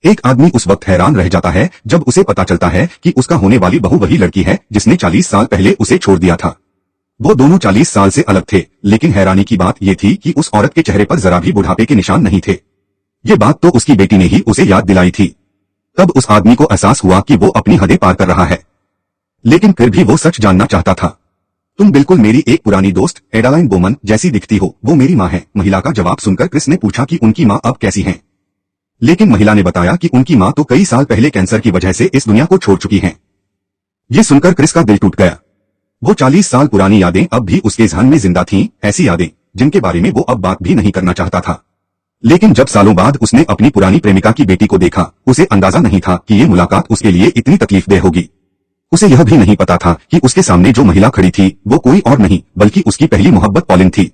एक आदमी उस वक्त हैरान रह जाता है जब उसे पता चलता है कि उसका होने वाली बहू वही लड़की है जिसने 40 साल पहले उसे छोड़ दिया था। वो दोनों 40 साल से अलग थे, लेकिन हैरानी की बात ये थी कि उस औरत के चेहरे पर जरा भी बुढ़ापे के निशान नहीं थे। ये बात तो उसकी बेटी ने ही उसे याद दिलाई थी। तब उस आदमी को एहसास हुआ कि वो अपनी हदें पार कर रहा है, लेकिन फिर भी वो सच जानना चाहता था। तुम बिल्कुल मेरी एक पुरानी दोस्त एडालाइन बोमन जैसी दिखती हो, वो मेरी माँ है। महिला का जवाब सुनकर क्रिस ने पूछा कि उनकी माँ अब कैसी हैं? लेकिन महिला ने बताया कि उनकी माँ तो कई साल पहले कैंसर की वजह से इस दुनिया को छोड़ चुकी हैं। ये सुनकर क्रिस का दिल टूट गया। वो 40 साल पुरानी यादें अब भी उसके ज़हन में जिंदा थीं, ऐसी यादें जिनके बारे में वो अब बात भी नहीं करना चाहता था। लेकिन जब सालों बाद उसने अपनी पुरानी प्रेमिका की बेटी को देखा, उसे अंदाजा नहीं था कि ये मुलाकात उसके लिए इतनी तकलीफदेह होगी। उसे यह भी नहीं पता था कि उसके सामने जो महिला खड़ी थी वो कोई और नहीं बल्कि उसकी पहली मोहब्बत पॉलिन थी।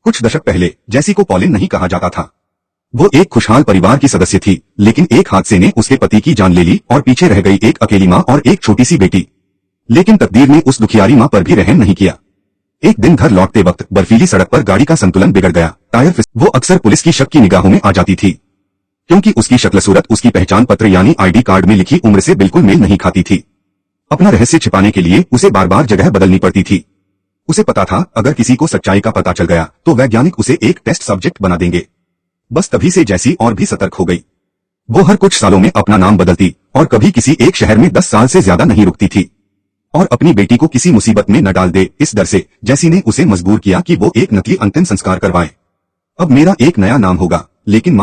कुछ दशक पहले जैसी को पॉलिन नहीं कहा जाता था। वो एक खुशहाल परिवार की सदस्य थी, लेकिन एक हादसे ने उसके पति की जान ले ली और पीछे रह गई एक अकेली माँ और एक छोटी सी बेटी। लेकिन तकदीर ने उस दुखियारी माँ पर भी रहम नहीं किया। एक दिन घर लौटते वक्त बर्फीली सड़क पर गाड़ी का संतुलन बिगड़ गया, टायर फिसल। वो अक्सर पुलिस की शक की निगाहों में आ जाती थी, क्योंकि उसकी शक्ल सूरत उसकी पहचान पत्र यानी आईडी कार्ड में लिखी उम्र से बिल्कुल मेल नहीं खाती थी। अपना रहस्य छिपाने के लिए उसे बार बार जगह बदलनी पड़ती थी। उसे पता था अगर किसी को सच्चाई का पता चल गया तो वैज्ञानिक उसे एक टेस्ट सब्जेक्ट बना देंगे। बस तभी से जैसी और भी सतर्क हो गई। वो हर कुछ सालों में अपना नाम बदलती और कभी किसी एक शहर में 10 साल से ज्यादा नहीं रुकती थी, और अपनी बेटी को किसी मुसीबत में न डाल दे इस डर से जैसी ने उसे मजबूर किया कि वो एक नकली अंतिम संस्कार करवाए। अब मेरा एक नया नाम होगा, लेकिन